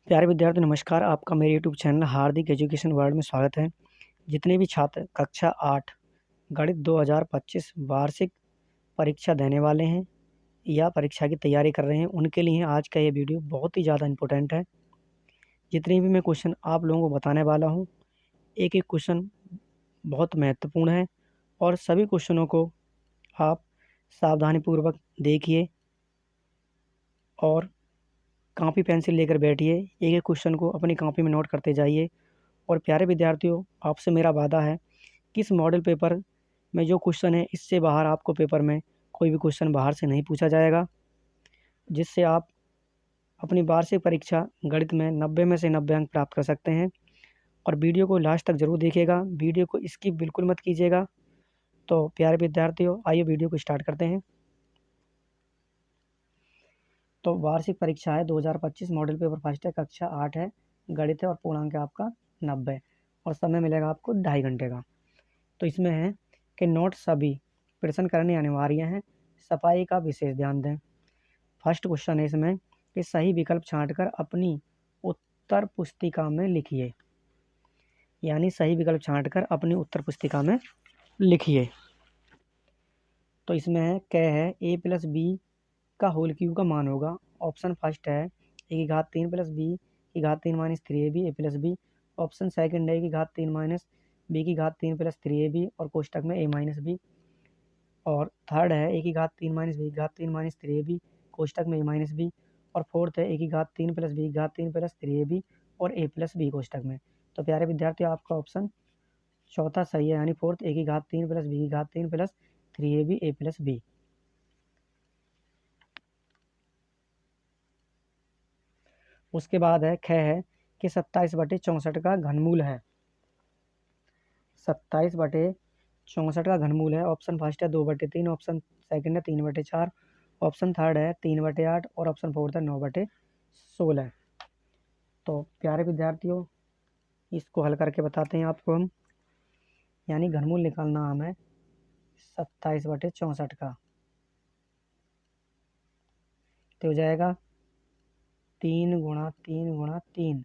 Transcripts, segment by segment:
प्यारे विद्यार्थी नमस्कार। आपका मेरे यूट्यूब चैनल हार्दिक एजुकेशन वर्ल्ड में स्वागत है। जितने भी छात्र कक्षा 8 गणित 2025 वार्षिक परीक्षा देने वाले हैं या परीक्षा की तैयारी कर रहे हैं, उनके लिए आज का ये वीडियो बहुत ही ज़्यादा इम्पोर्टेंट है। जितने भी मैं क्वेश्चन आप लोगों को बताने वाला हूँ, एक एक क्वेश्चन बहुत महत्वपूर्ण है और सभी क्वेश्चनों को आप सावधानीपूर्वक देखिए और कॉपी पेंसिल लेकर बैठिए। एक एक क्वेश्चन को अपनी कॉपी में नोट करते जाइए। और प्यारे विद्यार्थियों, आपसे मेरा वादा है कि इस मॉडल पेपर में जो क्वेश्चन है, इससे बाहर आपको पेपर में कोई भी क्वेश्चन बाहर से नहीं पूछा जाएगा, जिससे आप अपनी वार्षिक परीक्षा गणित में 90 में से 90 अंक प्राप्त कर सकते हैं। और वीडियो को लास्ट तक ज़रूर देखिएगा, वीडियो को स्किप बिल्कुल मत कीजिएगा। तो प्यारे विद्यार्थियों, आइए वीडियो को स्टार्ट करते हैं। तो वार्षिक परीक्षा है 2025, मॉडल पेपर फर्स्ट है, कक्षा 8 है, गणित है और पूर्णांक है आपका 90 और समय मिलेगा आपको 2.5 घंटे का। तो इसमें है कि नोट सभी प्रश्न करने अनिवार्य हैं, सफाई का विशेष ध्यान दें। फर्स्ट क्वेश्चन है इसमें कि सही विकल्प छांटकर अपनी उत्तर पुस्तिका में लिखिए, यानी सही विकल्प छांटकर अपनी उत्तर पुस्तिका में लिखिए। तो इसमें है क है a प्लस बी का होल क्यूब का मान होगा। ऑप्शन फर्स्ट है a की घात 3 प्लस b की घात 3 minus 3ab a plus b। Option second है a की घात 3 माइनस b की घात 3 प्लस 3ab और कोष्टक में a माइनस b। और थर्ड है a की घात 3 माइनस b की घात 3 माइनस 3ab कोष्टक में a माइनस b। और फोर्थ है a की घात 3 प्लस b की घात 3 प्लस 3ab और a प्लस b कोष्टक में। तो प्यारे विद्यार्थियों, आपका ऑप्शन चौथा सही है, यानी फोर्थ a की घात 3 प्लस b की घात 3 plus 3ab a plus b। उसके बाद है ख है कि 27/64 का घनमूल है। 27/64 का घनमूल है। ऑप्शन फर्स्ट है 2/3, ऑप्शन सेकंड है 3/4, ऑप्शन थर्ड है 3/8 और ऑप्शन फोर्थ है 9/16। तो प्यारे विद्यार्थियों, इसको हल करके बताते हैं आपको हम। यानी घनमूल निकालना हमें 27/64 का, तो हो जाएगा 3 × 3 × 3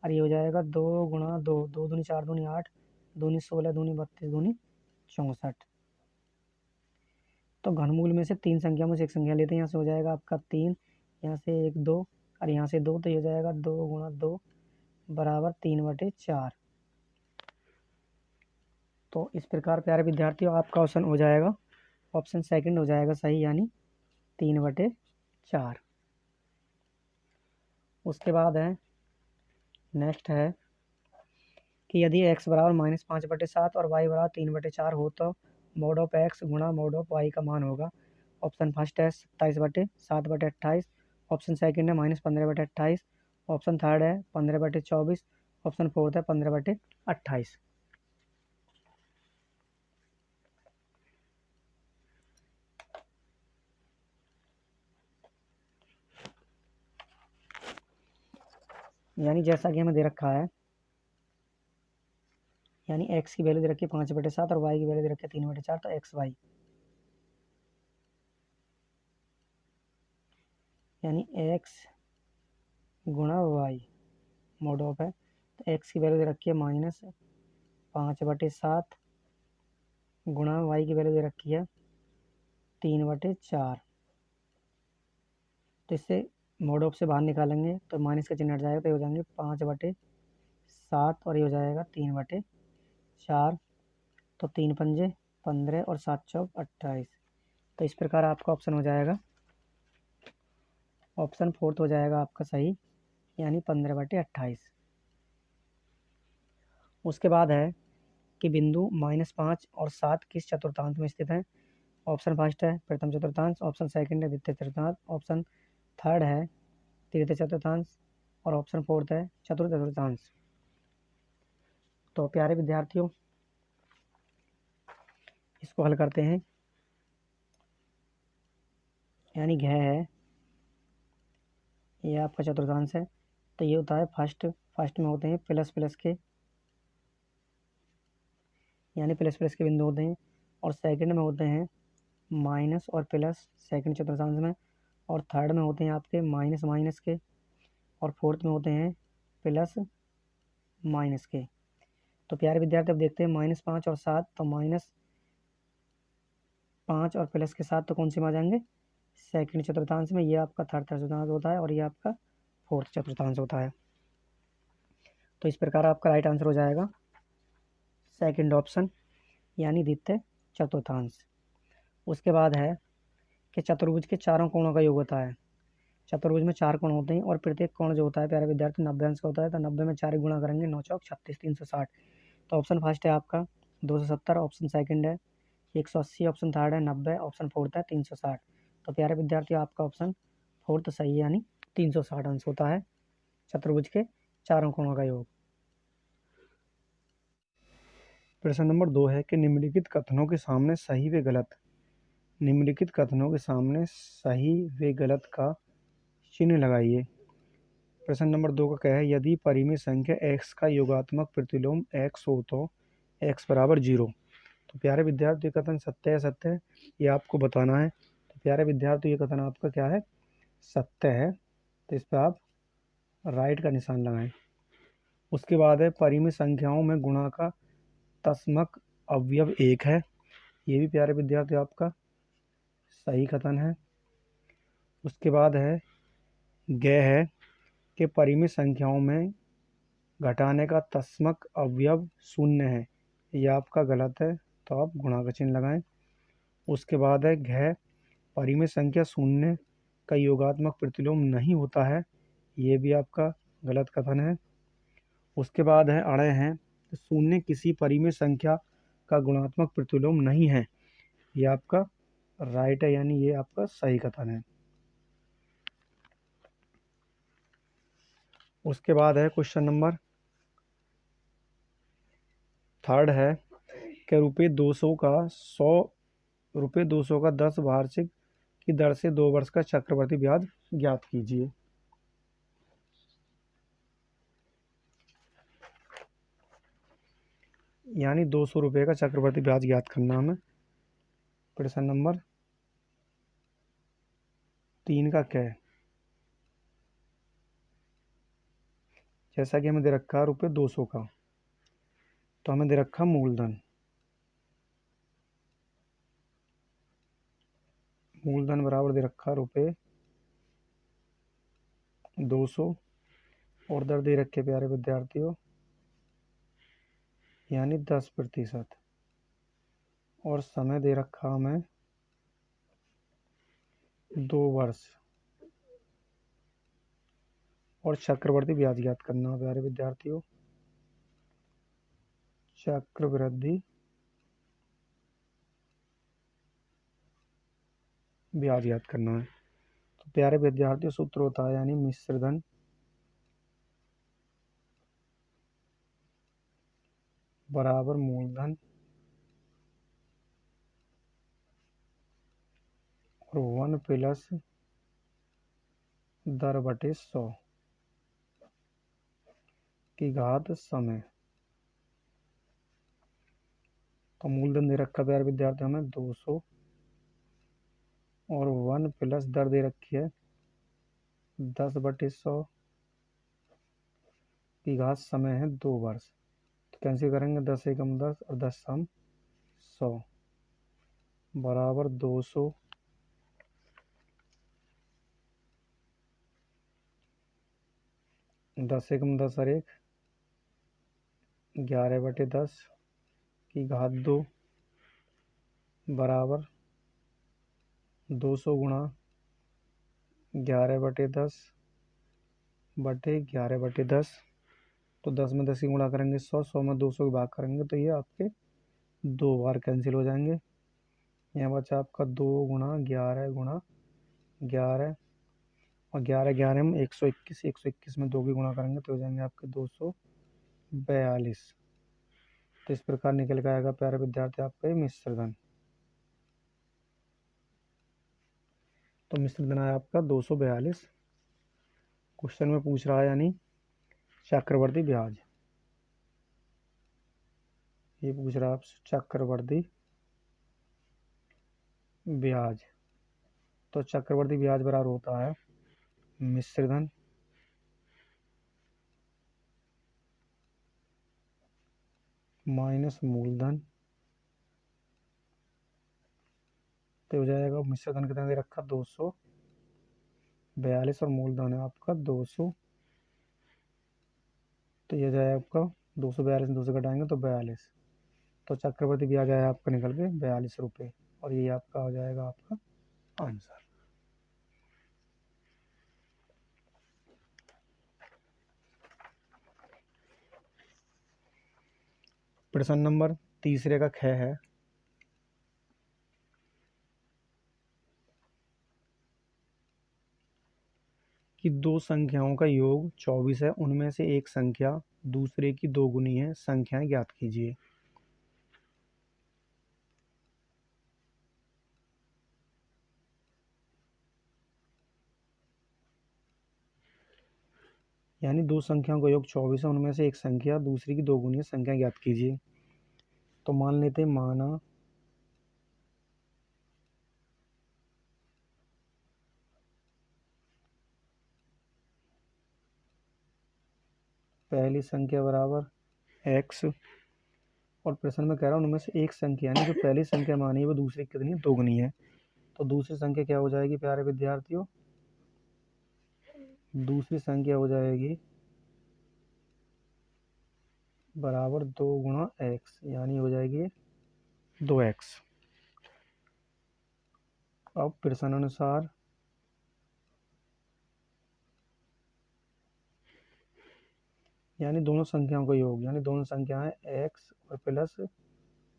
और ये हो जाएगा 2 × 2, 2 दूनी 4 दूनी 8, दूनी 16 दूनी 32 दूनी 64। तो घनमूल में से 3 संख्या में से एक संख्या लेते हैं। यहाँ से हो जाएगा आपका 3, यहाँ से 1 2 और यहाँ से 2, तो ये हो जाएगा 2 × 2 बराबर 3/4। तो इस प्रकार प्यारे विद्यार्थियों, आपका ऑप्शन हो जाएगा, ऑप्शन सेकंड हो जाएगा सही, यानी 3/4। उसके बाद है नेक्स्ट है कि यदि x बराबर -5/7 और y बराबर 3/4 हो तो मोड ऑफ x गुणा मोड ऑफ y का मान होगा। ऑप्शन फर्स्ट है 27/7/28, ऑप्शन सेकंड है -15/28, ऑप्शन थर्ड है 15/24, ऑप्शन फोर्थ है 15/28। यानी जैसा कि हमें दे रखा है, यानी x की वैल्यू दे रखी है 5/7 और y की वैल्यू दे रखी है 3/4, तो एक्स वाई यानी x गुणा y मोड ऑफ है, तो x की वैल्यू दे रखी है -5/7 गुणा y की वैल्यू दे रखी है 3/4। तो इससे मोड ऑफ से बाहर निकालेंगे तो माइनस का चिन्ह हट जाएगा, तो ये हो जाएंगे 5/7 और ये हो जाएगा 3/4। तो 3 × 5 = 15 और 7 × 4 = 28। तो इस प्रकार आपका ऑप्शन हो जाएगा, ऑप्शन फोर्थ हो जाएगा आपका सही, यानी 15/28। उसके बाद है कि बिंदु -5 और 7 किस चतुर्थांश में स्थित है। ऑप्शन फर्स्ट है प्रथम चतुर्थांश, ऑप्शन सेकंड है द्वितीय चतुर्थांश, ऑप्शन थर्ड है तृतीय चतुर्थांश और ऑप्शन फोर्थ है चतुर्थ चतुर्थांश। तो प्यारे विद्यार्थियों, इसको हल करते हैं। यानी घ है, ये आपका चतुर्थांश है, तो ये होता है फर्स्ट में होते हैं प्लस प्लस के, यानी प्लस प्लस के बिंदु होते हैं, और सेकंड में होते हैं माइनस और प्लस सेकंड चतुर्थांश में, और थर्ड में होते हैं आपके माइनस माइनस के, और फोर्थ में होते हैं प्लस माइनस के। तो प्यारे विद्यार्थी अब देखते हैं -5 और 7, तो -5 और प्लस के 7 तो कौन से में आ जाएंगे, सेकंड चतुर्थांश में। ये आपका थर्ड चतुर्थांश होता है और ये आपका फोर्थ चतुर्थांश होता है। तो इस प्रकार आपका राइट आंसर हो जाएगा सेकंड ऑप्शन, यानी द्वितीय चतुर्थांश। उसके बाद है कि चतुर्भुज के चारों कोणों का योग होता है। चतुर्भुज में 4 कोण होते हैं और प्रत्येक कोण जो होता है प्यारे विद्यार्थी 90 अंश का होता है। तो 90 में 4 गुणा करेंगे, 9 चौक 36, 360। तो ऑप्शन फर्स्ट है आपका 270, ऑप्शन सेकंड है 180, ऑप्शन थर्ड है 90, ऑप्शन फोर्थ है 360। तो प्यारे विद्यार्थी आपका ऑप्शन फोर्थ सही है, यानी 360 अंश होता है चतुर्भुज के चारों कोणों का योग। प्रश्न नंबर 2 है कि निम्नलिखित कथनों के सामने सही व गलत, निम्नलिखित कथनों के सामने सही व गलत का चिन्ह लगाइए। प्रश्न नंबर 2 का क्या है, यदि परिमेय संख्या x का योगात्मक प्रतिलोम x हो तो x बराबर 0। तो प्यारे विद्यार्थी ये कथन सत्य है, सत्य है, ये आपको बताना है। तो प्यारे विद्यार्थी ये कथन आपका क्या है, सत्य है। तो इस पर आप राइट का निशान लगाएं। उसके बाद है परिमेय संख्याओं में गुणा का तस्मक अवयव 1 है। ये भी प्यारे विद्यार्थी आपका सही कथन है। उसके बाद है ज्ञ है कि परिमेय संख्याओं में घटाने का तस्मक अवयव 0 है। ये आपका गलत है, तो आप गुणा का चिन्ह लगाएं। उसके बाद है घ परिमेय संख्या 0 का योगात्मक प्रतिलोम नहीं होता है। ये भी आपका गलत कथन है। उसके बाद है अड़े हैं, 0 किसी परिमेय संख्या का गुणात्मक प्रतिलोम नहीं है। ये आपका राइट है, यानी ये आपका सही कथन है। उसके बाद है क्वेश्चन नंबर थर्ड है कि ₹200 का 10 वार्षिक की दर से 2 वर्ष का चक्रवर्ती ब्याज ज्ञात कीजिए। यानी ₹200 का चक्रवर्ती ब्याज ज्ञात करना हमें। प्रश्न नंबर 3 का क्या है, जैसा कि हमें दे रखा है ₹200 का, तो हमें दे रखा मूलधन। मूलधन बराबर दे रखा ₹200 और दर दे रखे प्यारे विद्यार्थियों, यानी 10%, और समय दे रखा हमें 2 वर्ष, और चक्रवर्ती ब्याज ज्ञात करना प्यारे विद्यार्थियों, चक्रवृद्धि ब्याज ज्ञात करना है। तो प्यारे विद्यार्थियों सूत्र होता है, यानी मिश्र धन बराबर मूलधन और 1 प्लस दर बटे 100 की घात समय। तो मूलधन दे रखा प्यारे विद्यार्थी हमें 200 और 1 प्लस दर दे रखी है 10/100 की घात समय है 2 वर्ष। तो कैंसिल करेंगे, 10 एकम 10 और 10 सम 100 बराबर 200 10 एकम 10 और 1 11/10 की घात 2 बराबर 200 गुणा 11/10 बटे 11/10। तो 10 में 10 की गुणा करेंगे 100, 100 में 200 की भाग करेंगे तो ये आपके 2 बार कैंसिल हो जाएंगे। यहाँ बचा आपका 2 गुणा 11 गुणा 11 और 11 11 में 121, 121 में 2 की गुणा करेंगे तो हो जाएंगे आपके 242। तो इस प्रकार निकल के आएगा प्यारे विद्यार्थी आपका मिश्र धन। तो मिश्र धन आया आपका 242। क्वेश्चन में पूछ रहा है, यानी चक्रवर्ती ब्याज, ये पूछ रहा है आपसे चक्रवर्ती ब्याज। तो चक्रवर्ती ब्याज बराबर होता है मिश्र धन माइनस मूलधन, तो हो जाएगा मिश्र धन कितना दे रखा 242 और मूलधन है आपका 200, तो ये जाएगा आपका 242 में 2 से घटाएंगे तो 42, तो चक्रवर्ती ब्याज आया आपका निकल के 42 रुपये, और ये आपका हो जाएगा आपका आंसर। प्रश्न नंबर तीसरे का ख है कि दो संख्याओं का योग 24 है, उनमें से एक संख्या दूसरे की दोगुनी है, संख्याएं ज्ञात कीजिए। यानी दो संख्याओं का योग 24 है, उनमें से एक संख्या दूसरी की दोगुनी है, संख्या ज्ञात कीजिए। तो मान लेते हैं माना पहली संख्या बराबर x, और प्रश्न में कह रहा हूँ उनमें से एक संख्या यानी जो पहली संख्या मानी है वो दूसरी कितनी दोगुनी है, तो दूसरी संख्या क्या हो जाएगी प्यारे विद्यार्थियों, दूसरी संख्या हो जाएगी बराबर 2 गुणा x, यानी हो जाएगी 2x। अब प्रश्न अनुसार यानी दोनों संख्याओं का योग, यानी दोनों संख्याएं x और प्लस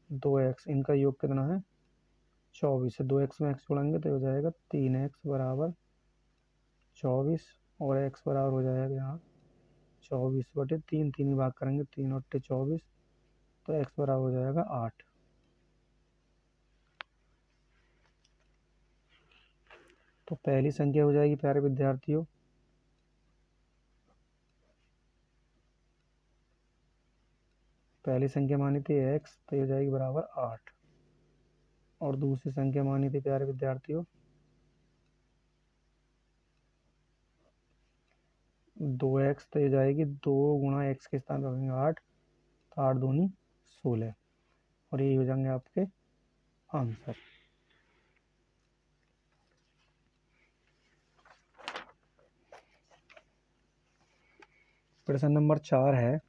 2x, इनका योग कितना है 24 है, 2x में x जोड़ेंगे तो हो जाएगा 3x बराबर 24, और x बराबर हो जाएगा यहाँ 24/3, 3 भाग करेंगे 3 और 24, तो x बराबर हो जाएगा 8। तो पहली संख्या हो जाएगी प्यारे विद्यार्थियों पहली संख्या मानी थी x, तो हो जाएगी बराबर 8, और दूसरी संख्या मानी थी प्यारे विद्यार्थियों 2x, तो हो जाएगी 2 गुणा x के स्थान पर रखेंगे 8, तो 8 दूनी 16, और ये हो जाएंगे आपके आंसर। प्रश्न नंबर 4 है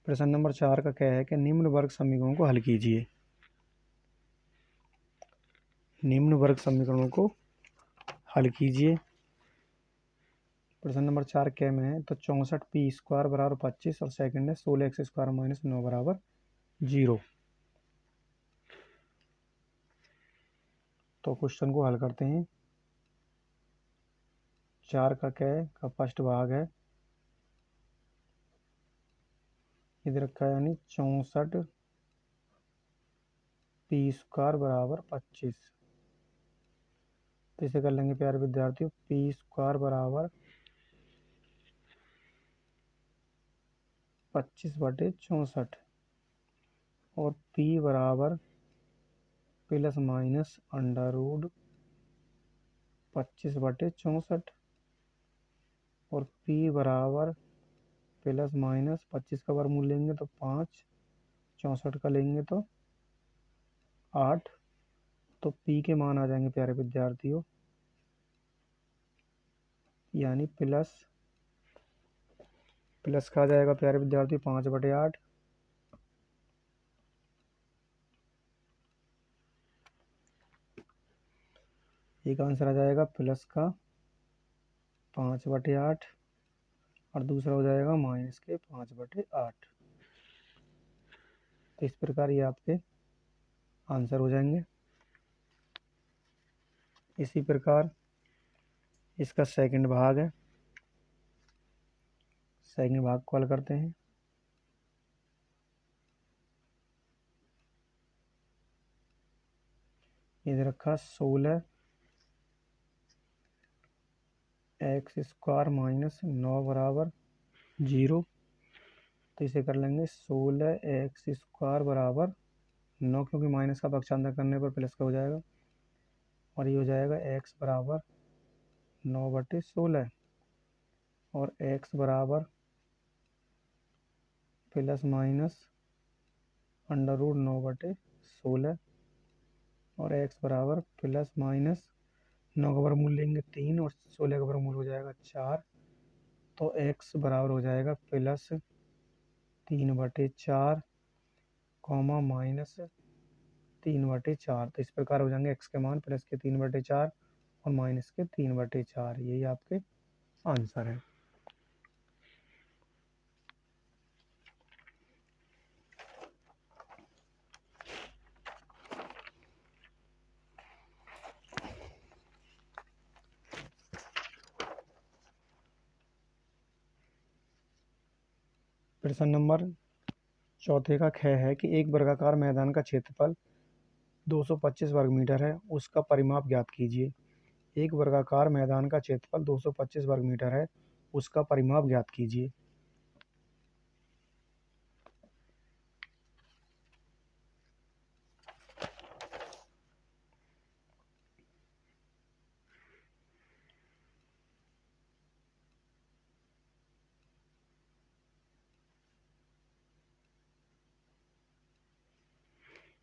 प्रश्न नंबर 4 का क्या है कि निम्न वर्ग समीकरणों को हल कीजिए। निम्न वर्ग समीकरणों को हल कीजिए। प्रश्न नंबर 4 क्या में है, तो 64p² बराबर 25, और सेकंड है 16x² - 9 बराबर 0। तो क्वेश्चन को हल करते हैं। 4 का क्या है का फर्स्ट भाग है, इधर रखा है यानी 64p² बराबर 25, तो इसे कर लेंगे प्यारे विद्यार्थियों p² बराबर 25/64, और p बराबर प्लस माइनस अंडर रूट 25/64, और p बराबर प्लस माइनस 25 का वर्गमूल लेंगे तो 5, 64 का लेंगे तो 8, तो p के मान आ जाएंगे प्यारे विद्यार्थियों यानी प्लस का आ जाएगा प्यारे विद्यार्थियों 5/8, एक आंसर आ जाएगा प्लस का 5/8, और दूसरा हो जाएगा माइनस के 5/8। तो इस प्रकार ये आपके आंसर हो जाएंगे। इसी प्रकार इसका सेकंड भाग है, सेकंड भाग को हल करते हैं। इधर रखा 16x² - 9 बराबर 0, तो इसे कर लेंगे 16x² बराबर 9, क्योंकि माइनस का पक्षांतर करने पर प्लस का हो जाएगा, और ये हो जाएगा x बराबर 9/16 और x बराबर प्लस माइनस √9/16 और x बराबर प्लस माइनस 9 का वर्गमूल लेंगे 3 और 16 का वर्गमूल हो जाएगा 4, तो x बराबर हो जाएगा प्लस 3/4 माइनस 3/4। तो इस प्रकार हो जाएंगे x के मान प्लस के 3/4 और माइनस के 3/4। यही आपके आंसर है। प्रश्न नंबर चौथे का ख है कि एक वर्गाकार मैदान का क्षेत्रफल 225 वर्ग मीटर है, उसका परिमाप ज्ञात कीजिए। एक वर्गाकार मैदान का क्षेत्रफल 225 वर्ग मीटर है, उसका परिमाप ज्ञात कीजिए।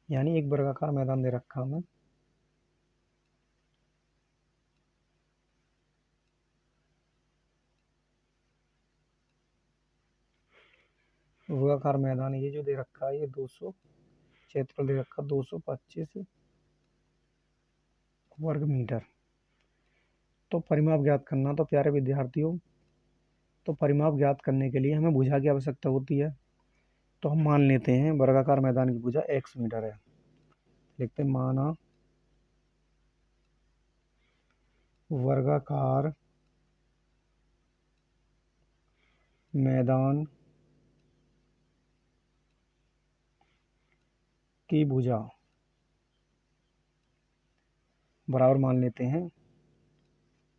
यानी एक वर्गाकार मैदान दे रखा हमें, वर्गाकार मैदान ये जो दे रखा है ये 200 क्षेत्रफल दे रखा 225 वर्ग मीटर। तो परिमाप ज्ञात करना, तो प्यारे विद्यार्थियों, तो परिमाप ज्ञात करने के लिए हमें भुजा की आवश्यकता होती है। तो हम मान लेते हैं वर्गाकार मैदान की भुजा x मीटर है। लिखते हैं माना वर्गाकार मैदान की भुजा बराबर मान लेते हैं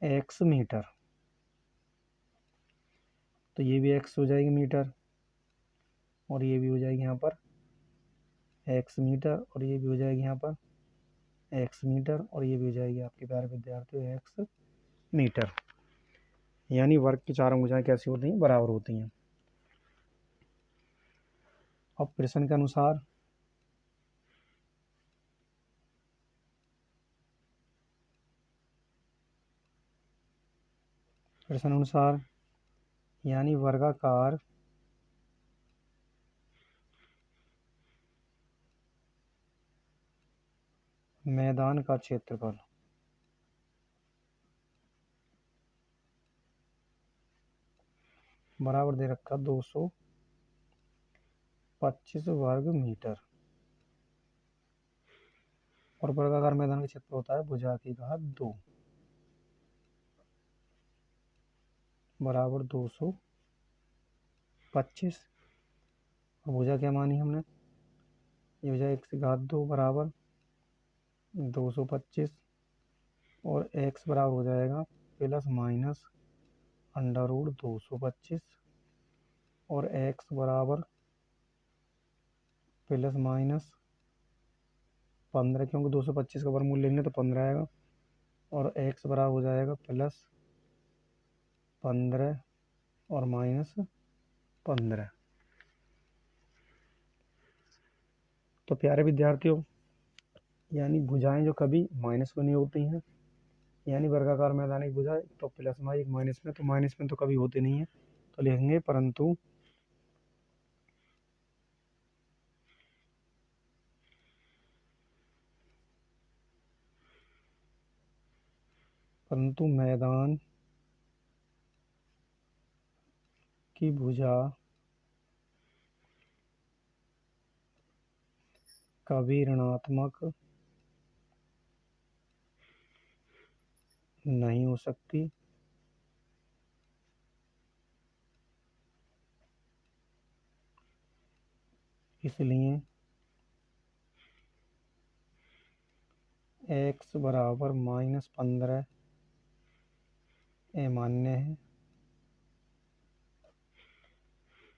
x मीटर। तो ये भी x हो जाएगी मीटर और ये भी हो जाएगी यहाँ पर x मीटर और ये भी हो जाएगी यहाँ पर x मीटर और ये भी हो जाएगी आपके प्यारे विद्यार्थियों x मीटर। यानी वर्ग की चारों भुजाएं कैसी होती हैं? बराबर होती हैं। अब प्रश्न के अनुसार यानी वर्गाकार मैदान का क्षेत्रफल बराबर दे रखा 225 वर्ग मीटर और वर्गाकार मैदान का क्षेत्र होता है भुजा की घात 2 बराबर 225। भुजा क्या मानी हमने? ये भुजा x की घात 2 बराबर 225 और x बराबर हो जाएगा प्लस माइनस √225 और x बराबर प्लस माइनस 15, क्योंकि 225 का वर्गमूल लेंगे तो 15 आएगा और x बराबर हो जाएगा प्लस 15 और माइनस 15। तो प्यारे विद्यार्थियों, यानी भुजाएं जो कभी माइनस में नहीं होती हैं, यानी वर्गाकार मैदान की भुजा तो प्लस में एक माइनस में, तो माइनस में तो कभी होते नहीं है। तो लिखेंगे परंतु मैदान की भुजा कभी ऋणात्मक नहीं हो सकती, इसलिए x बराबर -15 अमान्य है।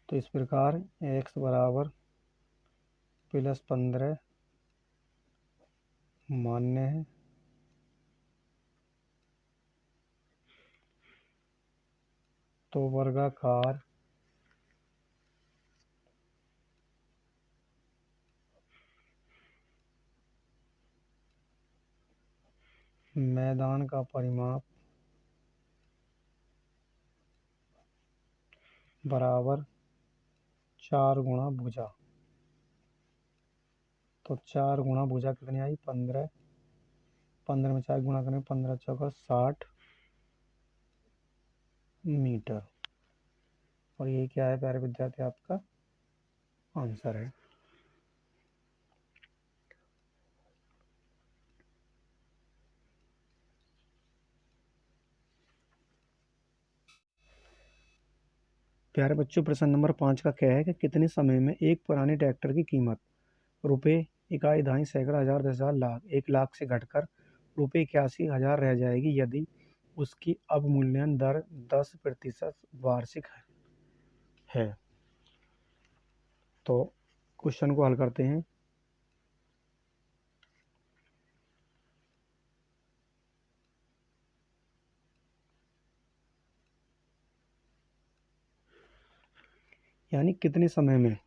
तो इस प्रकार x बराबर प्लस 15 मान्य है तो वर्गाकार मैदान का परिमाप बराबर 4 गुणा भुजा। तो 4 गुणा भुजा कितनी आई? 15। 15 में 4 गुणा करें, 15 चौका 60 मीटर। और ये क्या है प्यारे विद्यार्थी? आपका आंसर है। प्यारे बच्चों, प्रश्न नंबर 5 का क्या है कि कितने समय में एक पुराने ट्रैक्टर की कीमत रुपये इकाई, दहाई, सैकड़ा, हजार, 10,000, लाख, 1 लाख से घटकर रुपये 81,000 रह जाएगी यदि उसकी अवमूल्यन दर 10% वार्षिक है। तो क्वेश्चन को हल करते हैं। यानी कितने समय में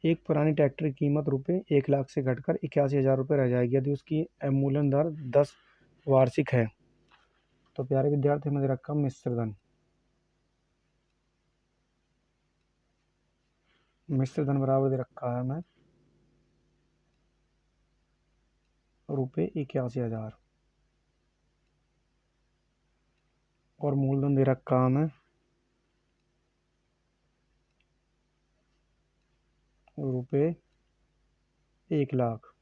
एक पुरानी ट्रैक्टर की कीमत रुपये 1 लाख से घटकर 81,000 रुपये रह जाएगी यदि उसकी अवमूल्यन दर 10 वार्षिक है। तो प्यारे विद्यार्थी, में रखा मिश्रधन। मिश्रधन बराबर दे रखा है हमें रुपये 81,000 और मूलधन दे रखा हमें रुपये 1 लाख।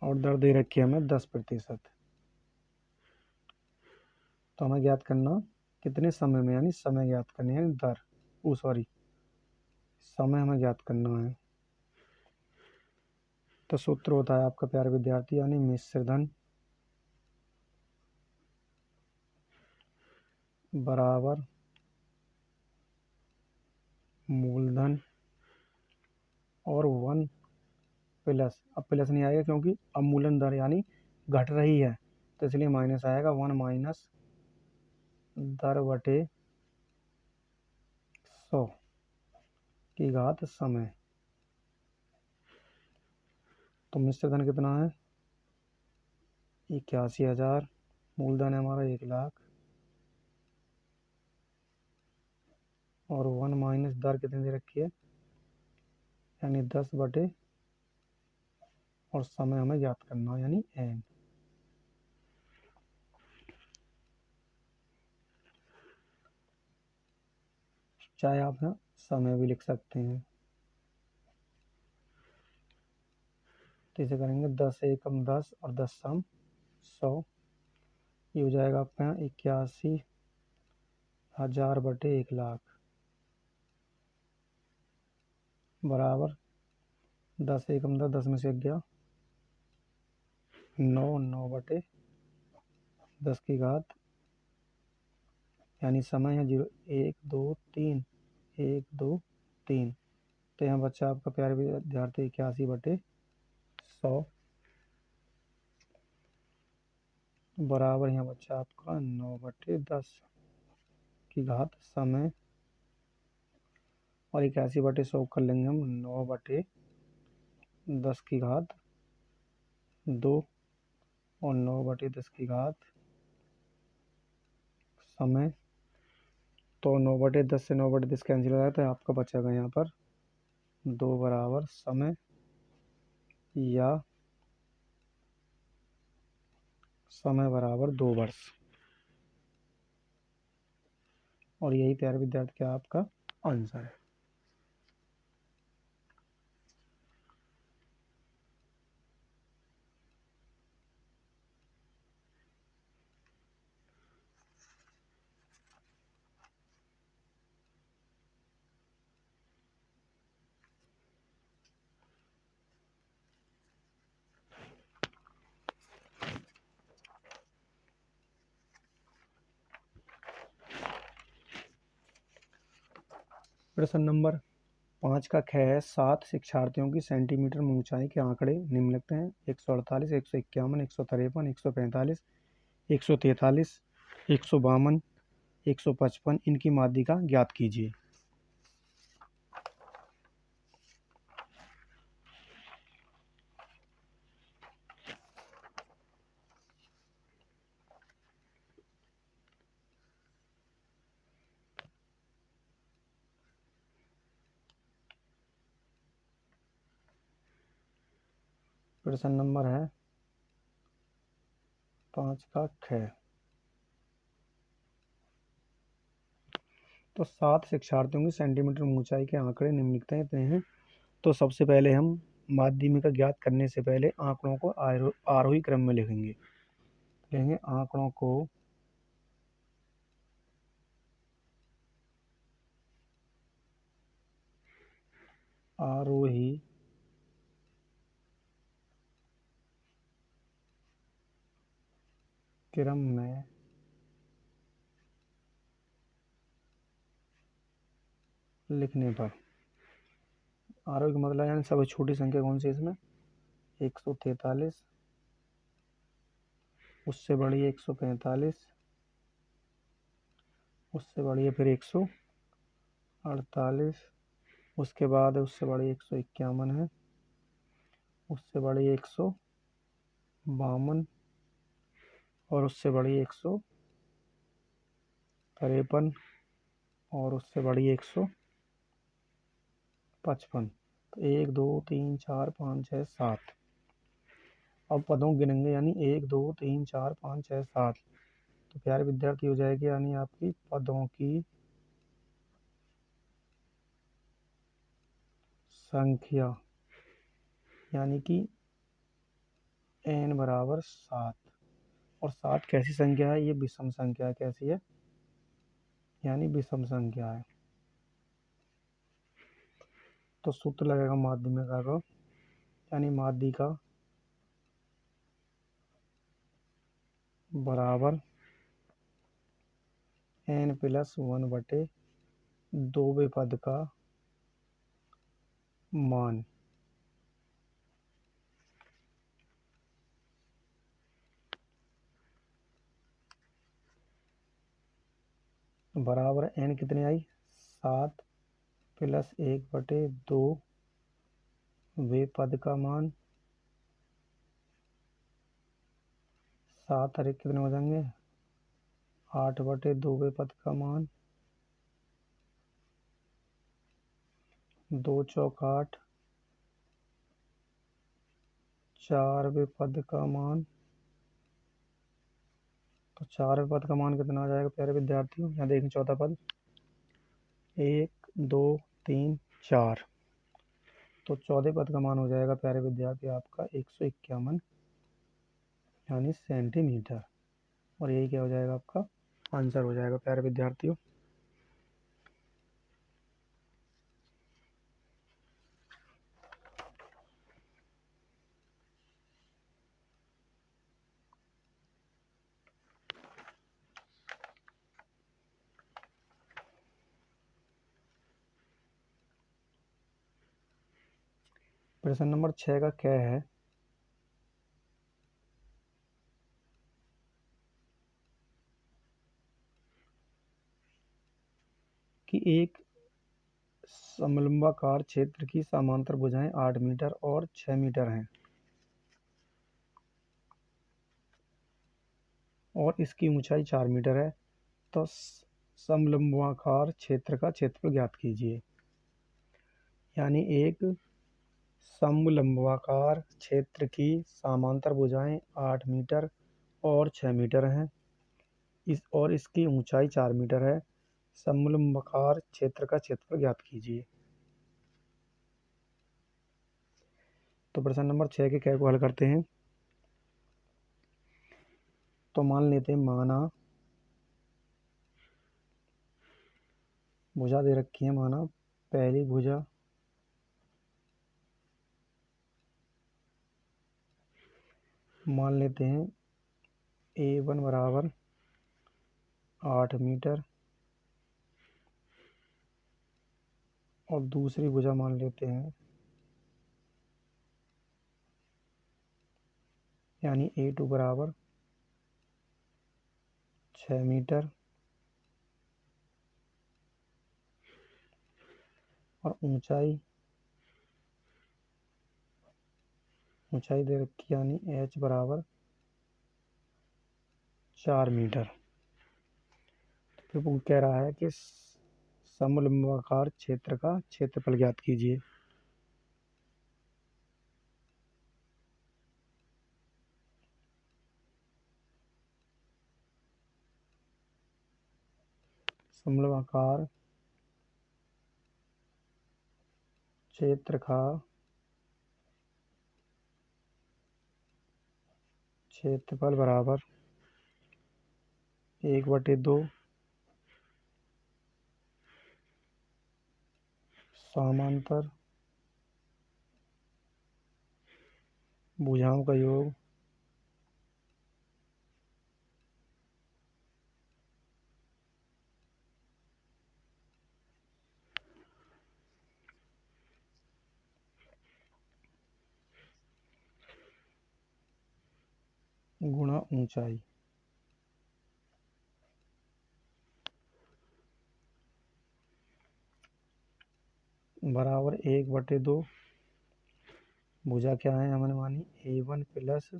और दर दे रखी है हमें 10%। तो हमें ज्ञात करना कितने समय में, यानी समय ज्ञात करनी है, दर सॉरी समय हमें ज्ञात करना है। तो सूत्र होता है आपका प्यारे विद्यार्थी, यानी मिश्रधन बराबर मूलधन और 1 प्लस, अब प्लस नहीं आएगा क्योंकि अवमूल्यन दर यानी घट रही है, तो इसलिए माइनस आएगा। 1 माइनस दर बटे 100 की घात समय। तो मिश्रधन कितना है? 81,000। मूलधन है हमारा 1 लाख और 1 माइनस दर कितनी दे रखी है, यानी 10 बटे, और समय हमें ज्ञात करना है यानी n। चाहे आप यहाँ समय भी लिख सकते हैं। तो इसे करेंगे 10 एकम 10 और 10 सम 100। ये हो जाएगा आपका यहाँ 81,000 बटे 1 लाख बराबर 10 एकम 10, 10 में से गया 9, 9 बटे 10 की घात, यानी समय है 0, 1 2 3, 1 2 3। तो यहाँ बच्चा आपका प्यारे विद्यार्थी 81 बटे 100 बराबर यहाँ बच्चा आपका 9 बटे 10 की घात समय, और 81 बटे 100 कर लेंगे हम 9 बटे 10 की घात 2 और 9 बटे 10 की घात समय। तो 9 बटे 10 से 9 बटे 10 कैंसिल हो जाता है, आपका बचेगा यहाँ पर 2 बराबर समय या समय बराबर 2 वर्ष। और यही प्यारे विद्यार्थी का आपका आंसर है। प्रश्न नंबर 5 का ख है 7 शिक्षार्थियों की सेंटीमीटर में ऊंचाई के आंकड़े निम्नलिखित हैं 148, 151, 153, 145, 143, 152, 155। इनकी माध्यिका ज्ञात कीजिए। प्रश्न नंबर है 5 का ख। तो 7 शिक्षार्थियों की सेंटीमीटर ऊंचाई के आंकड़े निम्नलिखित हैं। तो सबसे पहले हम माध्यमिका ज्ञात करने से पहले आंकड़ों को आरोही क्रम में लिखेंगे आंकड़ों को आरोही क्रम में लिखने पर आरोही का मतलब यानी सबसे छोटी संख्या कौन सी है इसमें 143, उससे बड़ी 145, उससे बड़ी है फिर 148, उसके बाद उससे बड़ी 151 है, उससे बड़ी 152 और उससे बड़ी 153 और उससे बड़ी 155। तो 1 2 3 4 5 6 7। अब पदों गिनेंगे यानी 1 2 3 4 5 6 7। तो प्यारे विद्यार्थी हो जाएगी यानी आपकी पदों की संख्या यानी कि n बराबर 7। और 7 कैसी संख्या है ये विषम संख्या है। कैसी है यानी विषम संख्या है। तो सूत्र लगेगा माध्यमिका का यानी माध्यिका बराबर n+1/2वें पद का मान बराबर n कितनी आई 7 + 1/2वें पद का मान 7 और 1 कितने हो जाएंगे 8/2वें पद का मान 2 चौक 8 4वें पद का मान। तो 4वें पद का मान कितना आ जाएगा प्यारे विद्यार्थियों यहाँ देखें चौथा पद 1 2 3 4। तो 14वें पद का मान हो जाएगा प्यारे विद्यार्थी आपका 151 यानी सेंटीमीटर। और यही क्या हो जाएगा आपका आंसर हो जाएगा प्यारे विद्यार्थियों। प्रश्न नंबर 6 का क्या है कि एक समलंबाकार क्षेत्र की समांतर भुजाएं 8 मीटर और 6 मीटर हैं और इसकी ऊंचाई 4 मीटर है। तो समलंबाकार क्षेत्र का क्षेत्रफल ज्ञात कीजिए। यानी एक समलंबाकार क्षेत्र की समांतर भुजाएं 8 मीटर और 6 मीटर हैं और इसकी ऊंचाई 4 मीटर है। समलंबाकार क्षेत्र का क्षेत्रफल ज्ञात कीजिए। तो प्रश्न नंबर 6 के क्या को हल करते हैं। तो मान लेते हैं माना भुजा दे रखी है माना पहली भुजा मान लेते हैं A1 बराबर 8 मीटर और दूसरी भुजा मान लेते हैं, यानी A2 बराबर 6 मीटर और ऊंचाई दे रखी, यानी H बराबर 4 मीटर। फिर वो कह रहा है कि समलंबाकार क्षेत्र का क्षेत्रफल ज्ञात कीजिए। समलंबाकार क्षेत्र का क्षेत्रफल बराबर 1/2 समांतर भुजाओं का योग गुणा ऊंचाई। बराबर 1/2 भुजा क्या है हमने मानी, A1 प्लस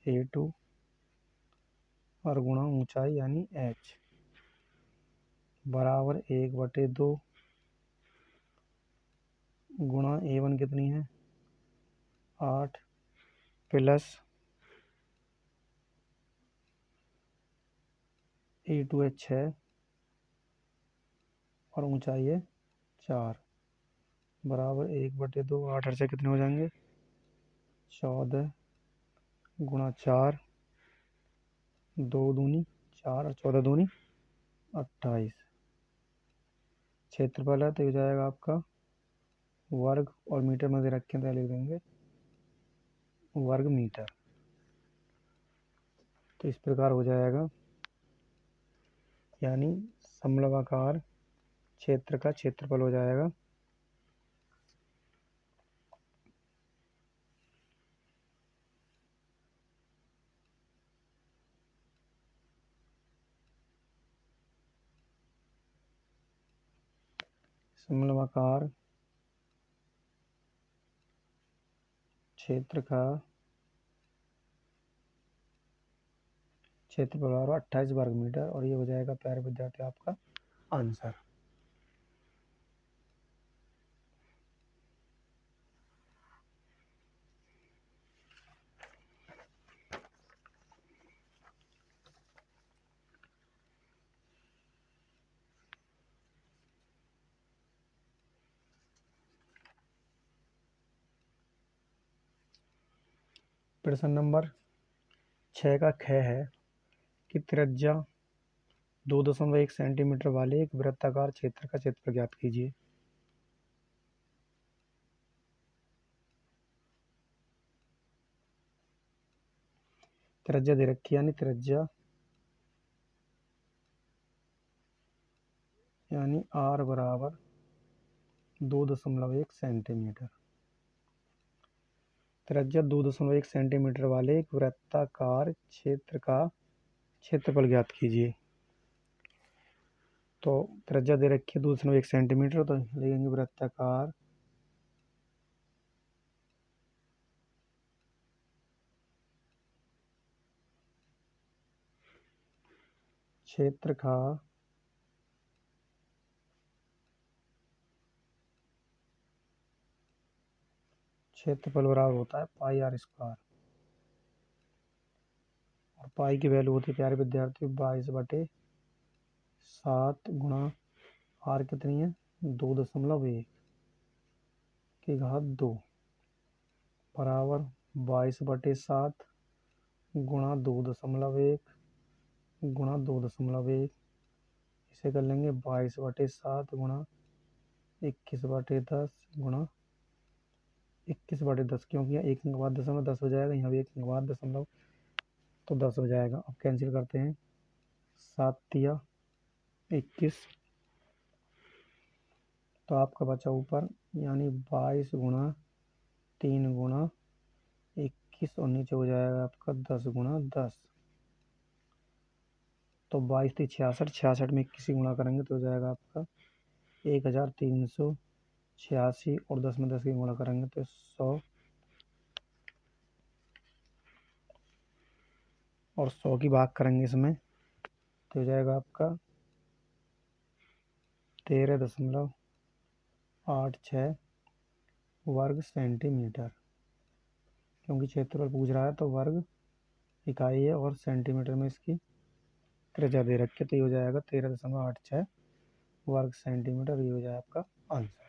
A2 और गुणा ऊंचाई यानी H बराबर 1/2 गुणा A1 कितनी है 8 प्लस A2 है 6 और ऊंचाई है 4 बराबर 1/2। 8 से कितने हो जाएंगे 14 गुणा 4, 2 दूनी 4 और 14 दूनी 28। क्षेत्रफल है तो हो जाएगा आपका वर्ग, और मीटर में दे रखे हैं तो लिख देंगे वर्ग मीटर। तो इस प्रकार हो जाएगा, यानी समलंबाकार क्षेत्र का क्षेत्रफल हो जाएगा समलंबाकार क्षेत्र का क्षेत्रफल बराबर 28 वर्ग मीटर, और ये हो जाएगा प्यारे विद्यार्थी आपका आंसर। प्रश्न नंबर 6 का ख है कि त्रिज्या 2.1 सेंटीमीटर वाले एक वृत्ताकार क्षेत्र का क्षेत्रफल ज्ञात कीजिए। त्रिज्या दे रखी, यानी त्रिज्या यानी R बराबर 2.1 सेंटीमीटर। त्रिज्या 2.1 सेंटीमीटर वाले एक वृत्ताकार क्षेत्र का क्षेत्रफल ज्ञात कीजिए। तो त्रिज्या दे रखी है 2.1 सेंटीमीटर, तो लिखेंगे वृत्ताकार क्षेत्र का क्षेत्रफल बराबर होता है πr², और पाई की वैल्यू होती है प्यारे विद्यार्थी 22/7 गुणा R कितनी है 2.1 की घात 2 बराबर 22/7 गुणा 2.1 गुणा 2.1। इसे कर लेंगे 22/7 गुणा 21/10 गुणा 21/10, क्योंकि यहाँ एक अंक बाद दशमलव 10 हो जाएगा, यहाँ भी एक अंक बाद दशमलव तो 10 हो जाएगा। अब कैंसिल करते हैं, 7 या 21, तो आपका बचा ऊपर यानी 22 गुणा 3 गुणा 21 और नीचे हो जाएगा आपका 10 गुणा 10। तो 22 थी 66, 66 में 21 गुणा करेंगे तो हो जाएगा आपका 1386 और 10 में 10 की गुणा करेंगे तो 100 और 100 की भाग करेंगे इसमें तो हो जाएगा आपका 13.86 वर्ग सेंटीमीटर। क्योंकि क्षेत्रफल पूछ रहा है तो वर्ग इकाई है और सेंटीमीटर में इसकी त्रिज्या दे रखी है तो ये हो जाएगा 13.86 वर्ग सेंटीमीटर। ये हो जाएगा आपका आंसर।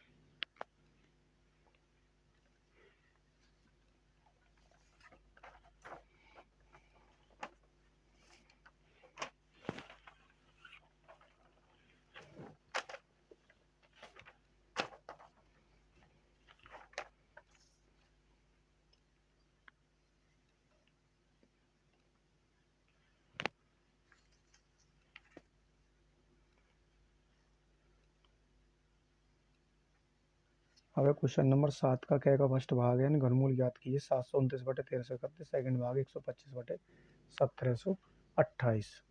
अब क्वेश्चन नंबर 7 का क्या का फर्स्ट भाग है, घनमूल ज्ञात कीजिए। 729/1331। सेकंड भाग 125/1728।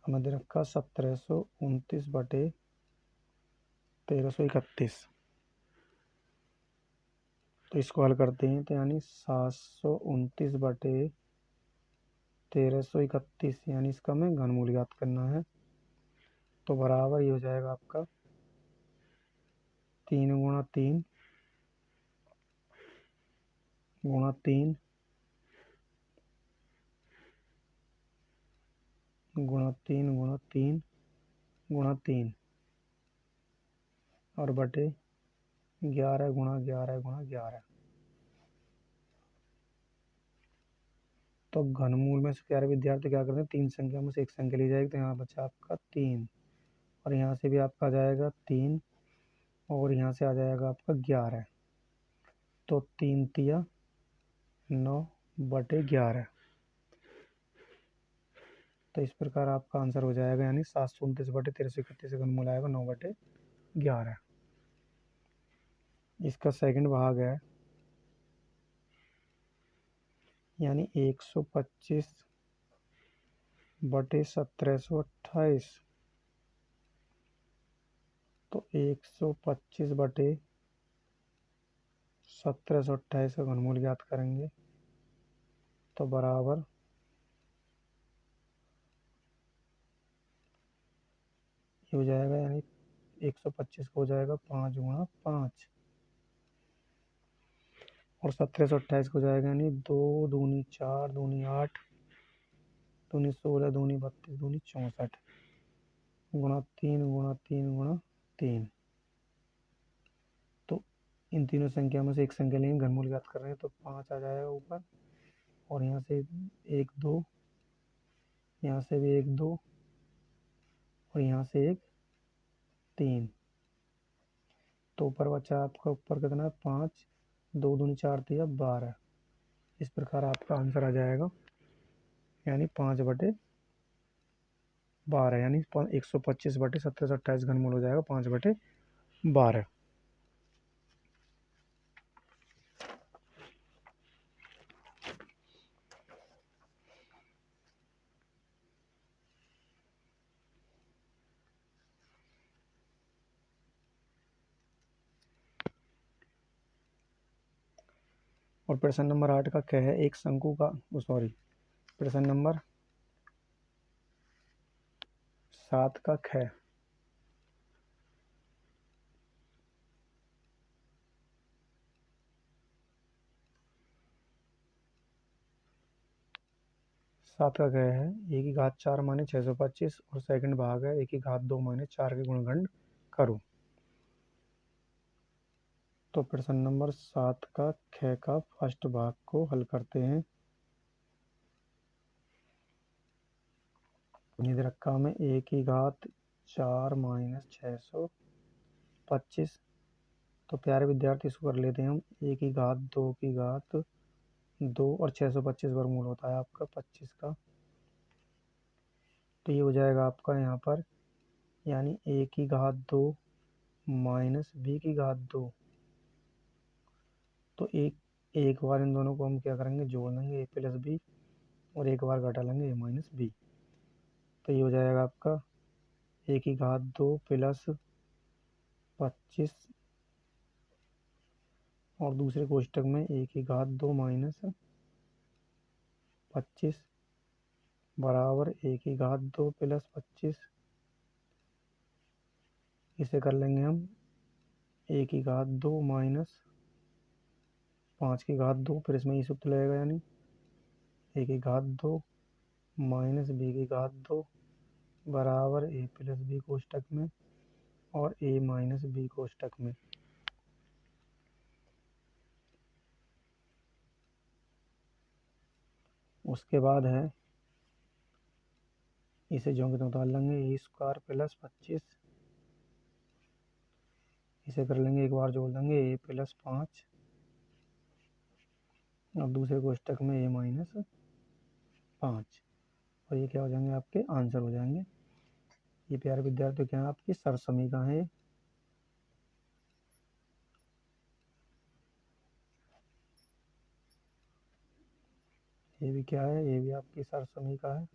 हमें दे रखा 1729/1331। तो इसको हल करते हैं तो यानी 729/1331 यानी इसका हमें घनमूल ज्ञात करना है। तो बराबर ये हो जाएगा आपका 3 गुणा 3 गुणा 3 गुणा 3 गुणा 3 गुणा 3 और बटे 11 गुणा 11 गुणा 11। तो घनमूल में से प्यारे विद्यार्थी क्या करते हैं, 3 संख्या में से एक संख्या ली जाएगी तो यहाँ बचा आपका 3 और यहाँ से भी आपका आ जाएगा 3 और यहाँ से आ जाएगा आपका 11। तो 3 तिया 9/11। तो इस प्रकार आपका आंसर हो जाएगा यानी 729/1331 से घनमूल आएगा 9/11। इसका सेकंड भाग है यानी 125/1728। तो 125/1728 का घनमूल ज्ञात करेंगे तो बराबर ये हो जाएगा यानी 125 को हो जाएगा 5 गुणा 5 और 1728 को जाएगा यानी 2 दूनी 4 दूनी 8 दूनी 16 दूनी 32 दूनी 64 गुणा 3 गुणा 3 गुणा 3। तो इन तीनों संख्या में से एक संख्या लेंगे, घनमूल ज्ञात कर रहे हैं तो 5 आ जाएगा ऊपर और यहाँ से 1 2, यहाँ से भी 1 2 और यहाँ से 1 3। तो ऊपर बचा आपका ऊपर कितना है 5, 2 दूनी 4 तिया 12। इस प्रकार आपका आंसर आ जाएगा यानी 5/12 यानी 125/1728 घनमूल हो जाएगा 5/12। और प्रश्न नंबर 8 का क्या है, एक शंकु का प्रश्न नंबर 7 का ख 7 का क्या है, ए की घात 4 माने 625 और सेकंड भाग है ए की घात 2 माने 4 के गुणनखंड करो। तो प्रश्न नंबर 7 का ख का फर्स्ट भाग को हल करते हैं। ये रखा हमें ए की घात 4 माइनस 625। तो प्यारे विद्यार्थी इसको कर लेते हैं हम ए की घात 2 की घात 2 और 625 वर्गमूल होता है आपका 25 का। तो ये हो जाएगा आपका यहाँ पर, यानी a की घात 2 माइनस b की घात 2। तो एक बार इन दोनों को हम क्या करेंगे, जोड़ लेंगे, a प्लस बी, और एक बार घटा लेंगे a माइनस बी। तो ये हो जाएगा आपका a की घात 2 प्लस 25, और दूसरे कोष्टक में a की घात 2 माइनस 25 बराबर a की घात 2 प्लस 25। इसे कर लेंगे हम a की घात 2 माइनस 5 की घात 2, फिर इसमें ये सूत्र लगेगा, यानी a की घात 2 माइनस b की घात 2 बराबर a प्लस बी कोष्टक में और a माइनस बी कोष्टक में। उसके बाद है, इसे जो के उतार लेंगे, ए स्क्वायर प्लस 25, इसे कर लेंगे, एक बार जोड़ देंगे a प्लस 5, और दूसरे कोष्टक में a माइनस 5, और ये क्या हो जाएंगे, आपके आंसर हो जाएंगे। ये प्यारे विद्यार्थियों क्या है, आपकी सरसमीका है। ये भी क्या है, ये भी आपकी सरसमीका है।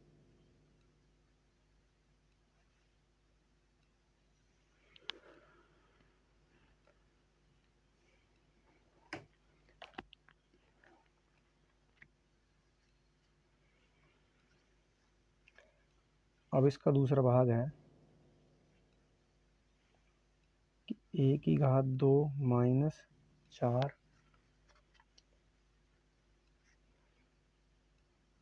अब इसका दूसरा भाग है कि a की घात 2 माइनस 4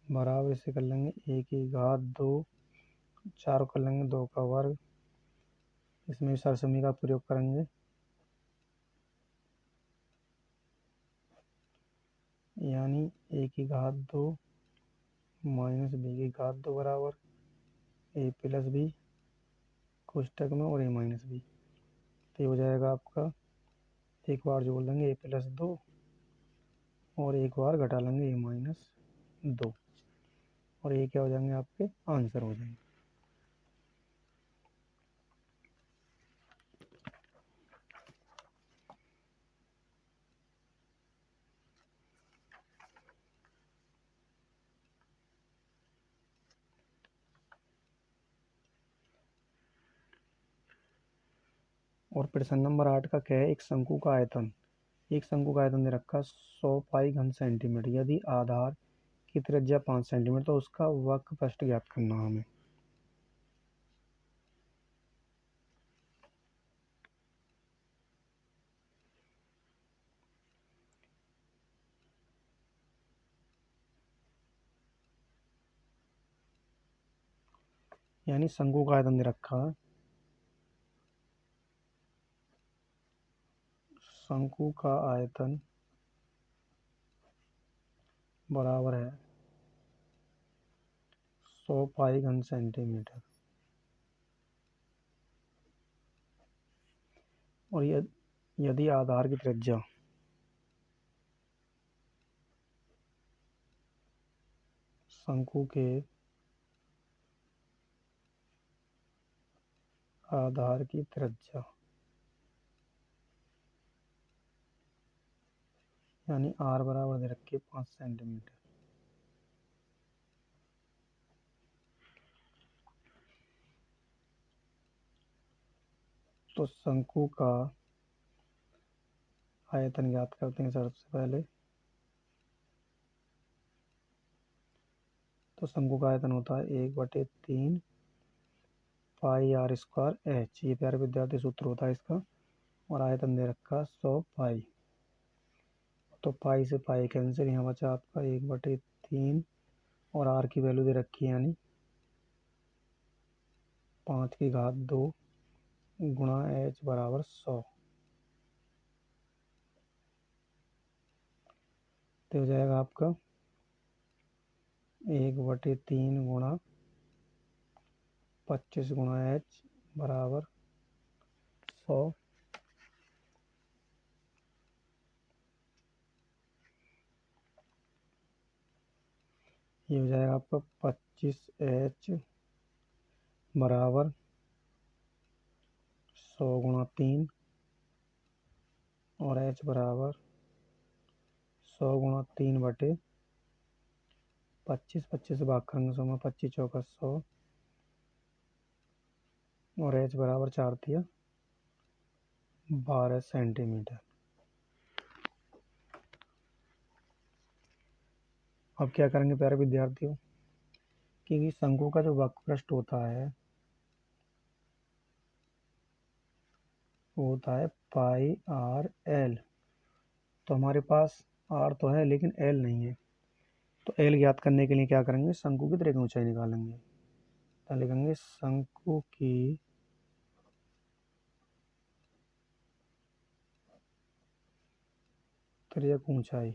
बराबर, इसे कर लेंगे a की घात 2, 4 कर लेंगे 2 का वर्ग, इसमें सरसमी का प्रयोग करेंगे, यानी a की घात 2 माइनस b की घात 2 बराबर a प्लस बी कोष्टक में और a माइनस बी। तो ये हो जाएगा आपका, एक बार जोड़ लेंगे a प्लस 2 और एक बार घटा लेंगे a माइनस 2, और ये क्या हो जाएंगे, आपके आंसर हो जाएंगे। और प्रश्न नंबर 8 का क्या है, एक शंकु का आयतन दे रखा 100 पाई घन सेंटीमीटर, यदि आधार की त्रिज्या 5 सेंटीमीटर, तो उसका वक्र पृष्ठ ज्ञात करना हमें। यानी शंकु का आयतन दे रखा है, शंकु का आयतन बराबर है 100 पाई घन सेंटीमीटर, और यदि आधार की त्रिज्या शंकु के आधार की त्रिज्या यानी r बराबर दे रखी है 5 सेंटीमीटर, तो शंकु का आयतन ज्ञात करते हैं सबसे पहले। तो शंकु का आयतन होता है 1/3 पाई आर स्क्वायर एच, ये प्यारे विद्यार्थी सूत्र होता है इसका, और आयतन दे रखा 100 पाई। तो पाई से पाई कैंसिल, यहाँ बचा आपका 1/3, और आर की वैल्यू दे रखी है, यानी 5 की घात 2 गुणा एच बराबर 100। तो हो जाएगा आपका 1/3 गुणा 25 गुणा एच बराबर 100। ये हो जाएगा आपका 25H बराबर 100 गुणा 3 और H बराबर 100 गुणा 3 बटे 25, 25 से भाग करेंगे 100 में, 25 चौका 100 और H बराबर 4 दिया 12 सेंटीमीटर। अब क्या करेंगे प्यारे विद्यार्थियों, कि शंकु का जो वक्रपृष्ठ होता है वो होता है पाई आर एल। तो हमारे पास आर तो है लेकिन एल नहीं है, तो एल ज्ञात करने के लिए क्या करेंगे, शंकु की त्रिज्या ऊंचाई निकालेंगे। तो लिखेंगे शंकु की त्रिज्या ऊंचाई,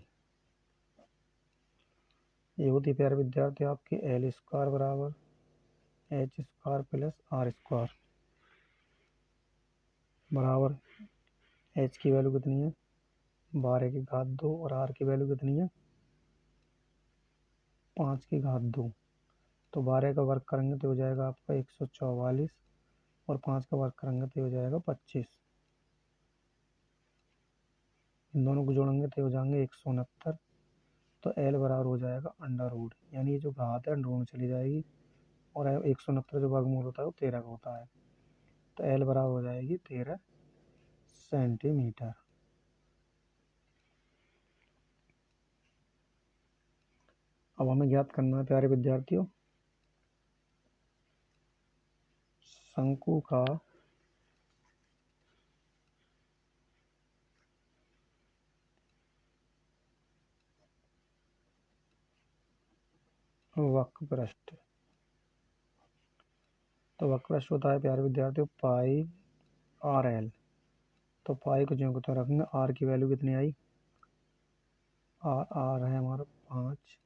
ये होती है प्यारे विद्यार्थी आपकी एल स्क्वायर बराबर H square plus R square बराबर एच की वैल्यू कितनी है 12 की घात 2 और आर की वैल्यू कितनी है 5 की घात 2। तो 12 का वर्ग करेंगे तो हो जाएगा आपका 144 और 5 का वर्ग करेंगे तो हो जाएगा 25। इन दोनों को जोड़ेंगे तो हो जाएंगे 169। तो एल बराबर हो जाएगा अंडर रूट, यानी ये जो घात है अंडर रूट में चली जाएगी और 169 जो वर्गमूल होता है वो 13 का होता है। तो एल बराबर हो जाएगी 13 सेंटीमीटर। अब हमें ज्ञात करना है प्यारे विद्यार्थियों शंकु का वक्रपृष्ठ। तो वक्रपृष्ठ होता है प्यारे विद्यार्थियों पाई आर एल। तो पाई को जो तो रखेंगे, आर की वैल्यू कितनी आई, आर है हमारा 5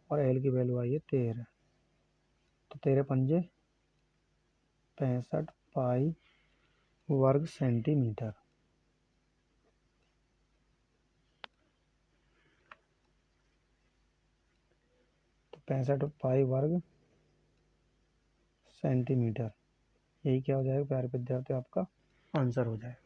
और एल की वैल्यू आई है 13। तो 13 पंजे 65 पाई वर्ग सेंटीमीटर। तो 65 पाई वर्ग सेंटीमीटर, यही क्या हो जाएगा प्यारे विद्यार्थी आपका आंसर हो जाएगा।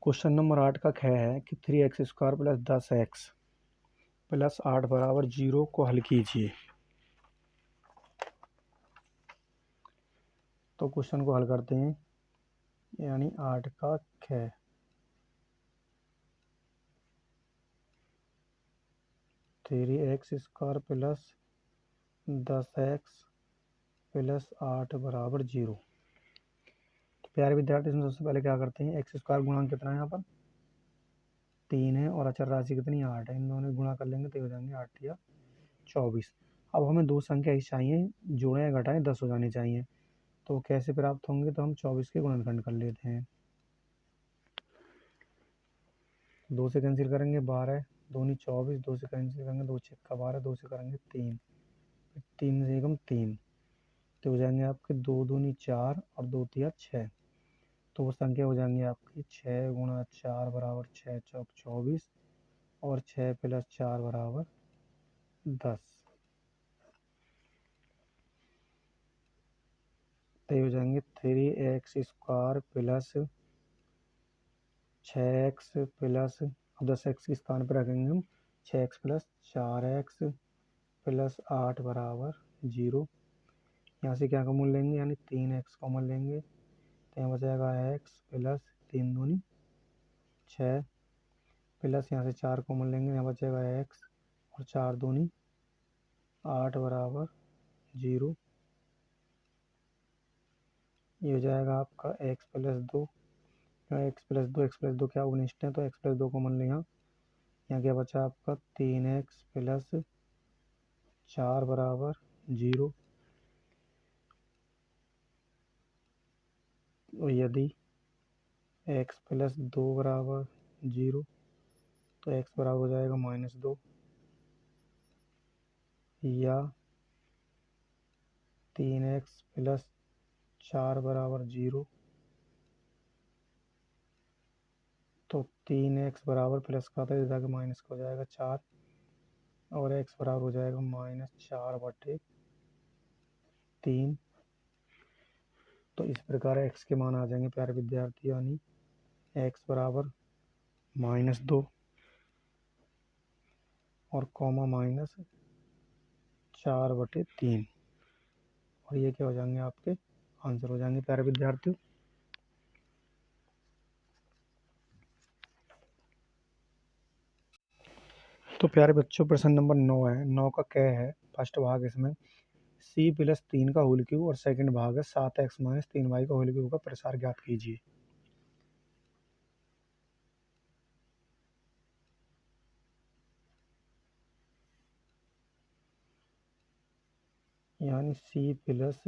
क्वेश्चन नंबर 8 का ख है कि 3x square plus 10x plus 8 बराबर 0 को हल कीजिए। तो क्वेश्चन को हल करते हैं, यानी 8 का ख 3x square plus 10x plus 8 बराबर 0। प्यारे विद्यार्थी इसमें सबसे पहले क्या करते हैं, एक्स स्क्वायर गुणा कितना है यहाँ पर 3 है और अचर राशि कितनी 8 है, इन दोनों गुणा कर लेंगे तो हो जाएंगे 8 या 24। अब हमें दो संख्या ऐसी चाहिए जोड़ें या घटाएं 10 हो जानी चाहिए। तो कैसे प्राप्त होंगे, तो हम 24 के गुणनखंड कर लेते हैं। 2 से कैंसिल करेंगे 12 दूनी 24, 2 से कैंसिल करेंगे 2 छक्का 12, 2 से करेंगे 3, 3 से एकम 3, तो हो जाएंगे आपके 2 दूनी 4 और 2 तिया 6। तो वो संख्या हो जाएंगी आपकी 6 गुणा 4 बराबर 6 चौक 24 और 6 प्लस 4 बराबर 10। तो ये हो जाएंगे 3x square plus 6x plus, अब 10x के स्थान पर रखेंगे हम 6x प्लस 4x प्लस 8 बराबर 0। यहाँ से क्या कॉमन लेंगे, यानी 3x कॉमन लेंगे तो यहाँ बचेगा x प्लस 3 दूनी 6 प्लस यहाँ से 4 कॉमन लेंगे, यहाँ बचेगा x और 4 दूनी 8 बराबर 0। ये हो जाएगा आपका x प्लस 2। एक्स प्लस दो क्या उनिष्ट है, तो x प्लस 2 को मान लिया। यहाँ क्या बचा आपका 3x प्लस 4 बराबर 0। और यदि x प्लस 2 बराबर 0 तो x बराबर हो जाएगा -2, या 3x प्लस 4 बराबर 0 तो 3x बराबर प्लस का था जाके माइनस का हो जाएगा 4, और x बराबर हो जाएगा -4/3। तो इस प्रकार x के मान आ जाएंगे प्यारे विद्यार्थी, यानी x बराबर -2 और कॉमा -4/3। और ये क्या हो जाएंगे, आपके आंसर हो जाएंगे प्यारे विद्यार्थियों। तो प्यारे बच्चों प्रश्न नंबर 9 है। 9 का क्या है, फर्स्ट भाग इसमें c प्लस 3 का होल क्यूब और सेकंड भाग है 7x माइनस 3y का होल क्यूब का प्रसार ज्ञात कीजिए। यानी c प्लस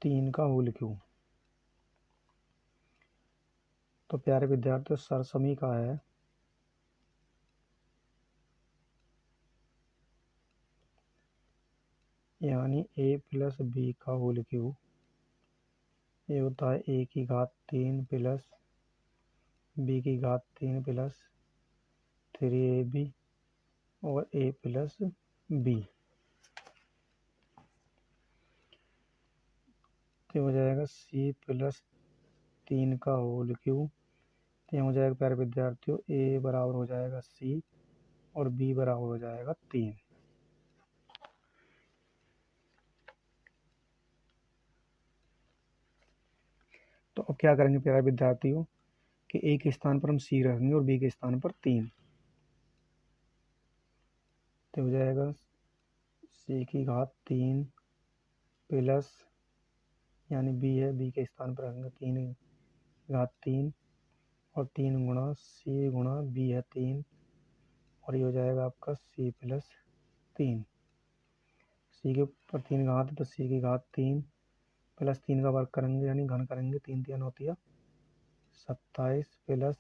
3 का होल क्यूब। तो प्यारे विद्यार्थियों सरसमी का है यानी a प्लस b का होल क्यूब, ये होता है a की घात 3 प्लस b की घात 3 प्लस 3ab और a प्लस b। तो हो जाएगा c प्लस 3 का होल क्यूब। तो हो जाएगा प्यारे विद्यार्थियों a बराबर हो जाएगा c और b बराबर हो जाएगा 3। तो अब क्या करेंगे प्यारे विद्यार्थियों कि a के स्थान पर हम c रखेंगे और b के स्थान पर 3। तो हो जाएगा c की घात 3 प्लस, यानी b है, b के स्थान पर रखेंगे 3 घात 3 और 3 गुणा c गुणा b है 3, और ये हो जाएगा आपका c प्लस 3। c के ऊपर 3 घात है तो c की घात 3 प्लस 3 का वर्ग करेंगे यानी घन करेंगे, 3 तिया 9 तिया 27 प्लस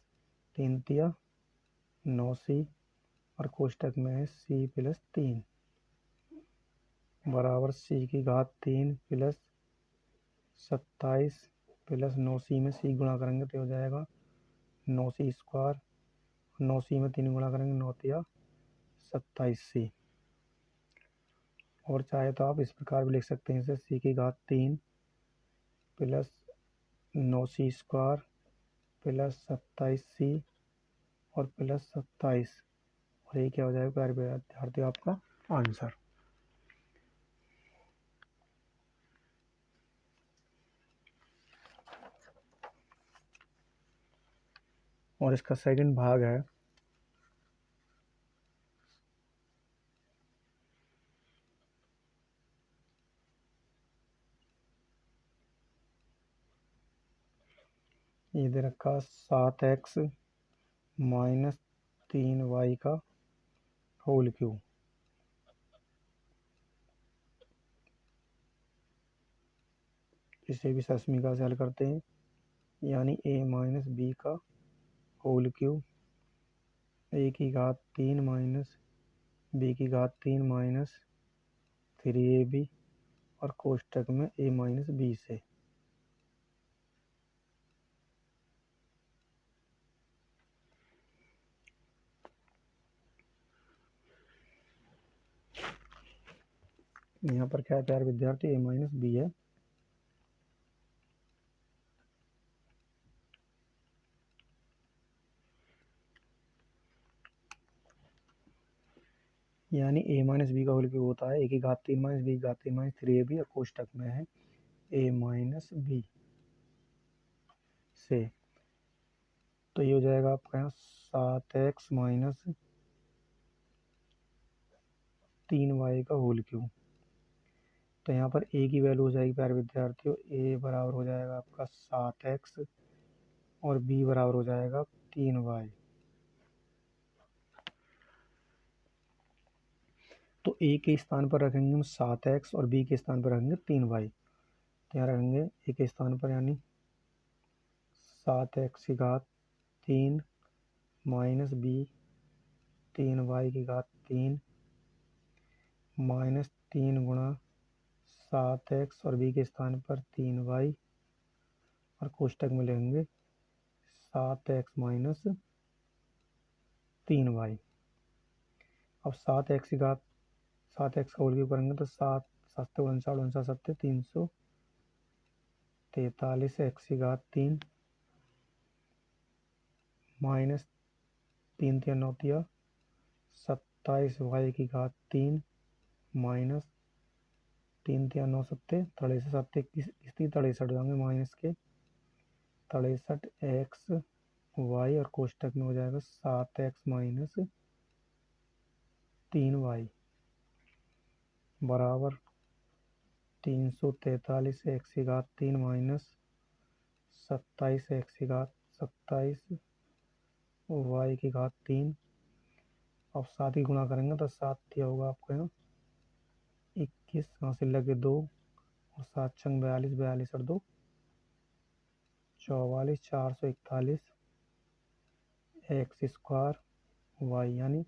3 तिया 9c और कोष्टक में है c प्लस 3 बराबर c की घात 3 प्लस 27 प्लस 9c में c गुणा करेंगे तो हो जाएगा 9c स्क्वायर, 9c में 3 गुणा करेंगे 9 तिया 27c। और चाहे तो आप इस प्रकार भी लिख सकते हैं इसे c की घात 3 plus 9c square plus 27c और प्लस 27, और ये क्या हो जाएगा प्यारे विद्यार्थियों आपका आंसर। और इसका सेकंड भाग है ये दे रखा 7x माइनस 3y का होल क्यूब। इसे भी सस्मिका से हल करते हैं, यानी a माइनस b का होल क्यूब, a की घात 3 माइनस b की घात 3 माइनस 3ab और कोष्टक में a माइनस b से। यहाँ पर क्या है प्यारे विद्यार्थी, a माइनस b है। यानी a माइनस बी का होल क्यूब होता है a की घात 3 माइनस b की घात 3 माइनस 3ab और कोष्टक में है a माइनस b से। तो ये हो जाएगा आपका यहाँ 7x माइनस 3y का होल क्यूब। तो यहाँ पर a की वैल्यू हो जाएगी प्यारे विद्यार्थियों, a बराबर हो जाएगा आपका 7x और b बराबर हो जाएगा 3y। तो a के स्थान पर रखेंगे हम 7x और b के स्थान पर रखेंगे 3y। तो यहाँ रखेंगे a के स्थान पर यानी 7x की घात 3 माइनस b 3y की घात 3 माइनस 3 गुणा 7x और b के स्थान पर 3y और कोष्टक में लेंगे 7x माइनस 3y। अब 7x की घात 7x का होल क्यूब करेंगे तो 7 7 59 59 7 343 x की घात 3 माइनस 3 3 9 27 y की घात 3 माइनस 3 3 9 7 63 7 21 63 जाएंगे माइनस के 63 x y और कोष्टक में हो जाएगा 7x माइनस 3y बराबर 343 x की घात 3 माइनस 27 x की घात 27 y की घात 3। अब 7 की गुणा करेंगे तो 7 दिया होगा आपको यहाँ 21, यहाँ से लगे 2 और 7 छंग 42 42 और 2 44 441 एक्स स्क्वायर वाई यानी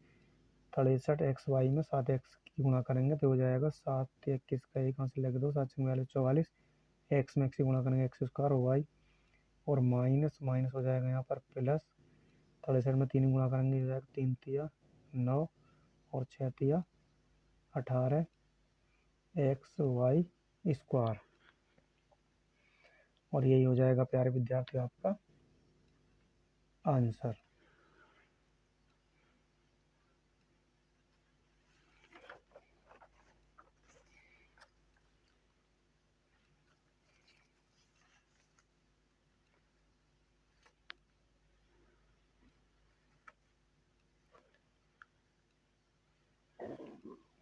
63 एक्स वाई में 7 एक्स की गुणा करेंगे तो हो जाएगा 7 21 का 1 यहाँ से लगे 2 7 छंग 42 44 एक्स में एक्स की गुणा करेंगे एक्स स्क्वायर वाई और माइनस माइनस हो जाएगा यहाँ पर प्लस 63 में 3 गुणा करेंगे हो जाएगा 3 तिया 9 और 6 तिया 18 एक्स वाई स्क्वायर। और यही हो जाएगा प्यारे विद्यार्थियों आपका आंसर।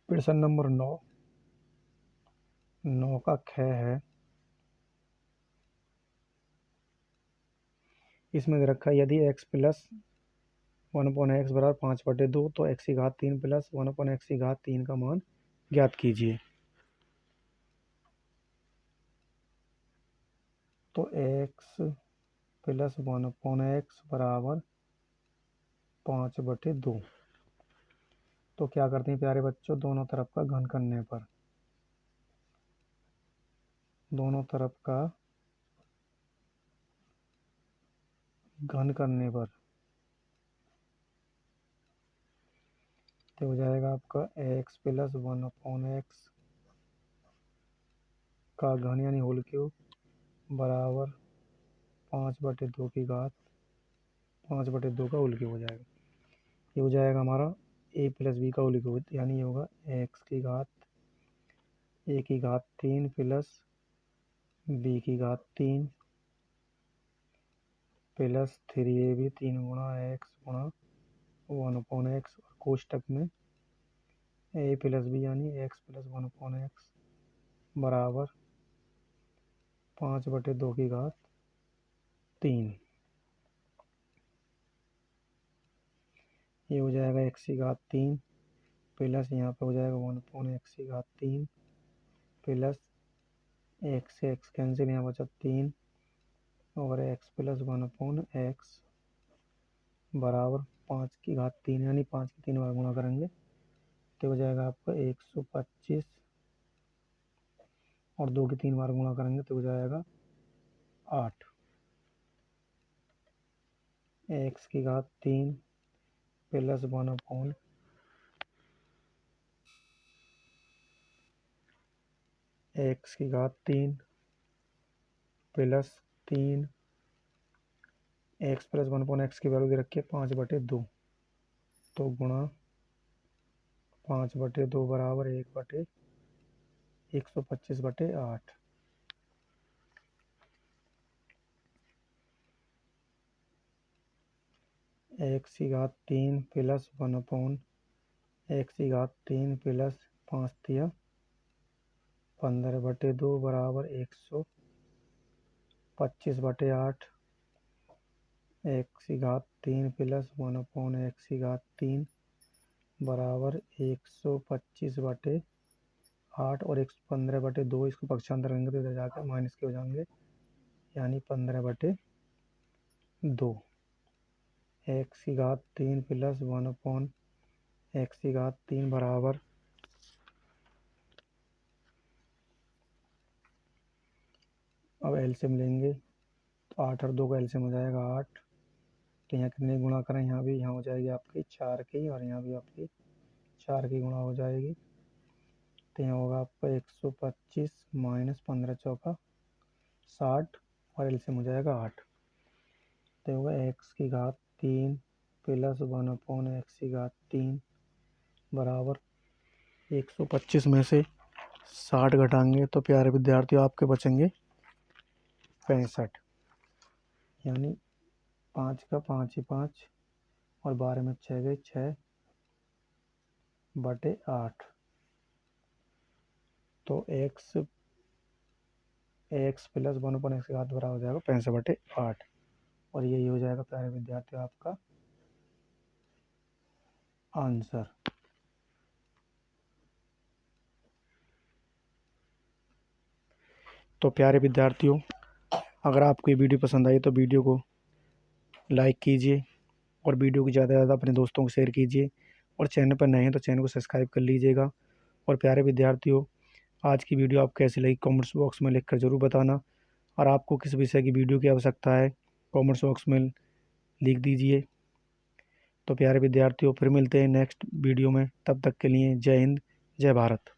प्रश्न नंबर 9 का ख है। इसमें दे रखा है यदि x प्लस 1/x बराबर 5/2 तो x की घात 3 प्लस 1/x की घात 3 का मान ज्ञात कीजिए। तो x प्लस 1/x बराबर 5/2। तो क्या करते हैं प्यारे बच्चों, दोनों तरफ का घन करने पर दोनों तरफ का घन करने पर तो हो जाएगा आपका x प्लस 1/x का घन यानी होल क्यूब बराबर 5/2 की घात 5/2 का होल क्यूब हो जाएगा। ये हो जाएगा हमारा a प्लस बी का होल क्यूब यानी ये होगा x की घात a की घात 3 प्लस b की घात 3 प्लस 3ab 3 गुणा x गुणा 1/x और कोष्टक में a प्लस बी यानी x प्लस 1/x बराबर 5/2 की घात 3। ये हो जाएगा x की घात 3 प्लस यहाँ पे हो जाएगा 1/x की घात 3 प्लस x से x कैंसिल यहाँ बचा 3 और x प्लस 1/x बराबर 5 की घात 3 यानी 5 की 3 बार गुणा करेंगे तो हो जाएगा आपका 125 और 2 की 3 बार गुणा करेंगे तो हो जाएगा 8। x की घात 3 प्लस 1/x की घात 3 प्लस 3 x प्लस 1/x की वैल्यू दे रखी है 5/2 तो गुणा 5/2 बराबर 1/125/8। x की घात 3 प्लस 1/x की घात 3 प्लस 5 तिया 15/2 बराबर 125/8 x³ प्लस 1/x³ बराबर 125/8 और 15/2 इसको पक्षांतर करेंगे तो इधर जाकर माइनस के हो जाएंगे, यानी 15/2 x³ प्लस 1/x³ बराबर अब एलसीएम लेंगे तो 8 और 2 का एलसीएम हो जाएगा 8। तो यहाँ कितने गुणा करें, यहाँ भी, यहाँ हो जाएगी आपकी 4 की और यहाँ भी आपकी 4 की गुणा हो जाएगी। तो यहाँ होगा आपका 125 माइनस 15 चौका 60 और एलसीएम हो जाएगा 8। तो होगा x³ प्लस 1/x³ बराबर 125 में से 60 घटाएंगे तो प्यारे विद्यार्थियों आपके बचेंगे 65, यानी 5 का 5 ही 5 और 12 में 6 गए 6/8। तो x प्लस 1/x² बराबर हो जाएगा 65/8 और यही हो जाएगा प्यारे विद्यार्थियों आपका आंसर। तो प्यारे विद्यार्थियों, अगर आपको ये वीडियो पसंद आई तो वीडियो को लाइक कीजिए और वीडियो को ज़्यादा से ज़्यादा अपने दोस्तों को शेयर कीजिए और चैनल पर नए हैं तो चैनल को सब्सक्राइब कर लीजिएगा। और प्यारे विद्यार्थियों, आज की वीडियो आपको कैसी लगी कमेंट्स बॉक्स में लिखकर ज़रूर बताना और आपको किस विषय की वीडियो की आवश्यकता है कमेंट्स बॉक्स में लिख दीजिए। तो प्यारे विद्यार्थियों, फिर मिलते हैं नेक्स्ट वीडियो में, तब तक के लिए जय हिंद, जय भारत।